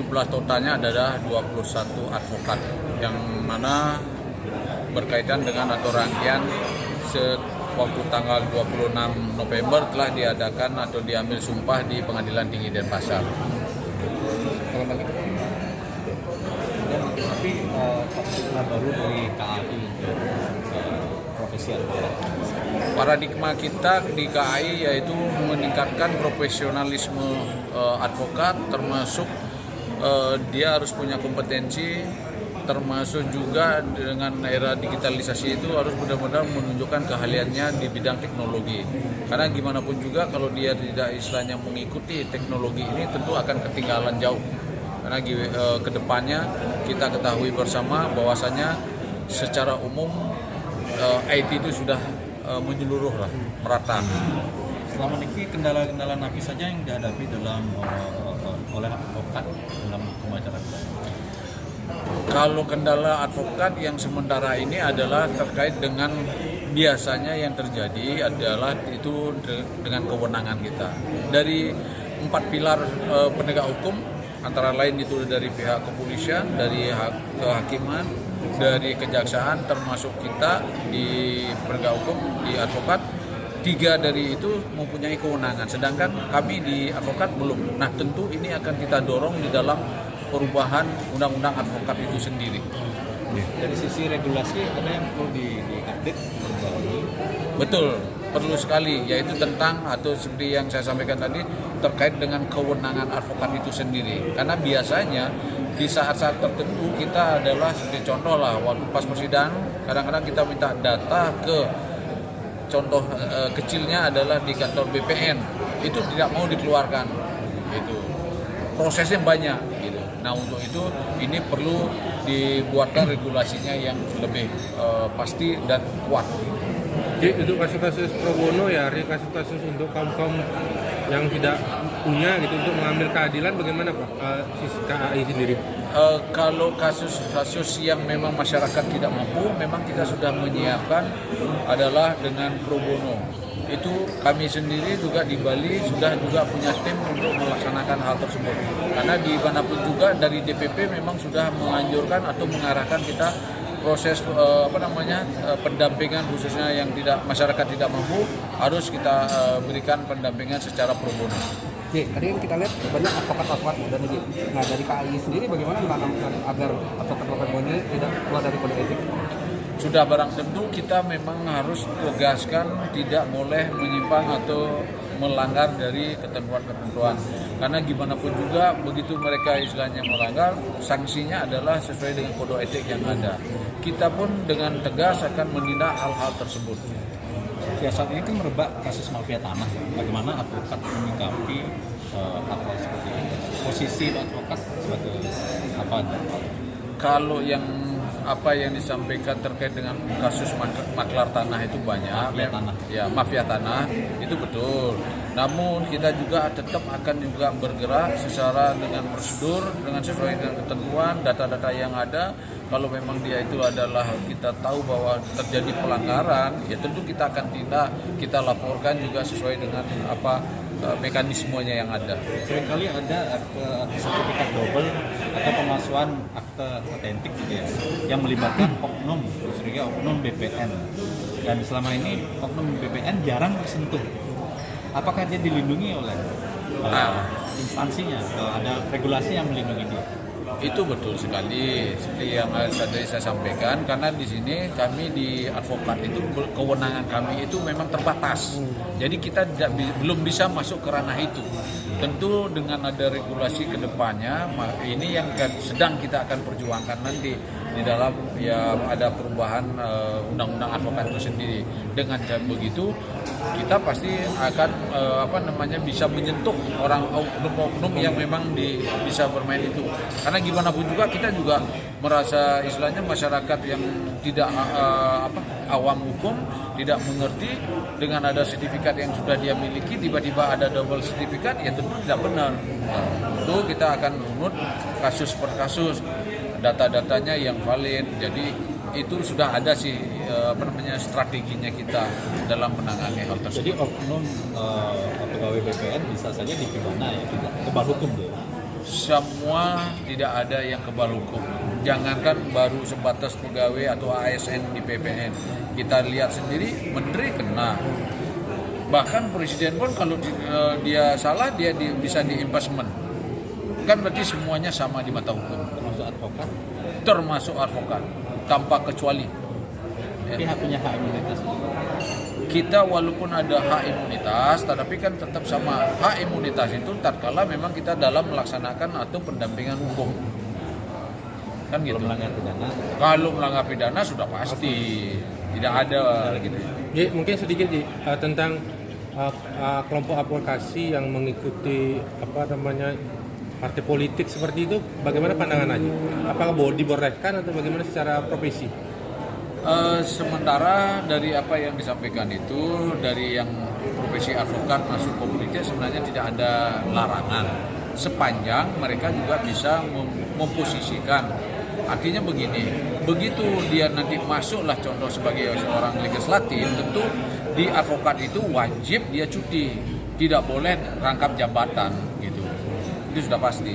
jumlah totalnya adalah 21 advokat yang mana berkaitan dengan atau rangkaian waktu tanggal 26 November telah diadakan atau diambil sumpah di Pengadilan Tinggi Denpasar. Tapi baru dari KAI profesi advokat. Paradigma kita di KAI yaitu meningkatkan profesionalisme advokat, termasuk dia harus punya kompetensi, termasuk juga dengan era digitalisasi itu harus benar-benar menunjukkan keahliannya di bidang teknologi. Karena gimana pun juga kalau dia tidak istilahnya mengikuti teknologi ini tentu akan ketinggalan jauh. Karena kedepannya kita ketahui bersama bahwasanya secara umum IT itu sudah menyeluruh lah, merata. Selama ini kendala-kendala napi saja yang dihadapi oleh advokat dalam hukum acara. Kalau kendala advokat yang sementara ini adalah terkait dengan biasanya yang terjadi adalah itu dengan kewenangan kita. Dari 4 pilar penegak hukum, antara lain itu dari pihak kepolisian, dari kehakiman, dari kejaksaan, termasuk kita di penegak hukum, di advokat, 3 dari itu mempunyai kewenangan, sedangkan kami di advokat belum. Nah tentu ini akan kita dorong di dalam perubahan undang-undang advokat itu sendiri. Dari sisi regulasi ada yang perlu di-update? Betul, perlu sekali, yaitu tentang atau seperti yang saya sampaikan tadi terkait dengan kewenangan advokat itu sendiri. Karena biasanya di saat-saat tertentu kita adalah seperti contoh lah waktu pas persidangan kadang-kadang kita minta data ke contoh kecilnya adalah di kantor BPN itu tidak mau dikeluarkan, gitu. Prosesnya banyak, gitu. Nah untuk itu ini perlu dibuatkan regulasinya yang lebih pasti dan kuat. Jadi untuk kasus-kasus pro bono ya, kasus-kasus untuk kaum yang tidak punya gitu untuk mengambil keadilan, bagaimana Pak sisi KAI sendiri? Kalau kasus-kasus yang memang masyarakat tidak mampu, memang kita sudah menyiapkan adalah dengan pro bono. Itu kami sendiri juga di Bali sudah juga punya tim untuk melaksanakan hal tersebut. Karena di manapun juga dari DPP memang sudah menganjurkan atau mengarahkan kita proses pendampingan khususnya yang masyarakat tidak mampu harus kita berikan pendampingan secara pro bono. Oke, tadi kan kita lihat banyak advokat-advokat dan ini. Nah dari KAI sendiri bagaimana menanamkan agar advokat-advokat ini tidak keluar dari kode etik? Sudah barang tentu kita memang harus tegaskan tidak boleh menyimpang atau melanggar dari ketentuan-ketentuan. Karena gimana pun juga begitu mereka istilahnya melanggar, sanksinya adalah sesuai dengan kode etik yang ada. Kita pun dengan tegas akan menindak hal-hal tersebut. Ya, saat ini kan merebak kasus mafia tanah. Bagaimana advokat menyikapi hal seperti ini? Posisi advokat sebagai apa? Kalau yang disampaikan terkait dengan kasus maklar tanah itu banyak, mafia tanah itu betul. Namun kita juga tetap akan juga bergerak secara dengan prosedur, dengan sesuai dengan ketentuan, data-data yang ada. Kalau memang dia itu adalah kita tahu bahwa terjadi pelanggaran, ya tentu kita akan tindak, kita laporkan juga sesuai dengan mekanismenya yang ada. Seringkali ada sertifikat double atau pemalsuan akte otentik gitu ya, yang melibatkan oknum, khususnya oknum BPN. Dan selama ini oknum BPN jarang tersentuh. Apakah dia dilindungi oleh instansinya? Ada regulasi yang melindungi dia? Itu betul sekali, seperti yang tadi saya sampaikan, karena di sini kami di advokat itu kewenangan kami itu memang terbatas. Jadi kita belum bisa masuk ke ranah itu. Tentu dengan ada regulasi ke depannya, ini yang sedang kita akan perjuangkan nanti di dalam ada perubahan undang-undang advokat itu sendiri. Dengan cara begitu kita pasti akan bisa menyentuh orang oknum-oknum yang memang bisa bermain itu. Karena gimana pun juga kita juga merasa istilahnya masyarakat yang tidak awam hukum, tidak mengerti dengan ada sertifikat yang sudah dia miliki tiba-tiba ada double sertifikat, ya tentu tidak benar. Tentu kita akan menurut kasus per kasus, data-datanya yang valid. Jadi itu sudah ada strateginya kita dalam menangani hal tersebut. Jadi oknum pegawai BPN bisa saja dipidana ya, tidak kebal hukum dia. semua tidak ada yang kebal hukum. Jangankan baru sebatas pegawai atau ASN di PPN, kita lihat sendiri menteri kena. Bahkan presiden pun kalau dia salah dia bisa di impeachment. Kan berarti semuanya sama di mata hukum. Termasuk advokat tanpa kecuali. Pihak punya hak imunitas. Kita walaupun ada hak imunitas, tetapi kan tetap sama. Hak imunitas itu tatkala memang kita dalam melaksanakan atau pendampingan hukum. Kan gitu. Kalau melanggar pidana. Kalau melanggar pidana sudah pasti tidak ada gitu. Ji, mungkin sedikit Ji, tentang kelompok advokasi yang mengikuti partai politik seperti itu, bagaimana pandangan Aji? Apakah dibolehkan atau bagaimana secara profesi? Sementara dari apa yang disampaikan itu, dari yang profesi advokat masuk ke politik sebenarnya tidak ada larangan, sepanjang mereka juga bisa memposisikan. Artinya begini, begitu dia nanti masuklah contoh sebagai seorang legislatif, tentu di advokat itu wajib dia cuti, tidak boleh rangkap jabatan gitu. Itu sudah pasti.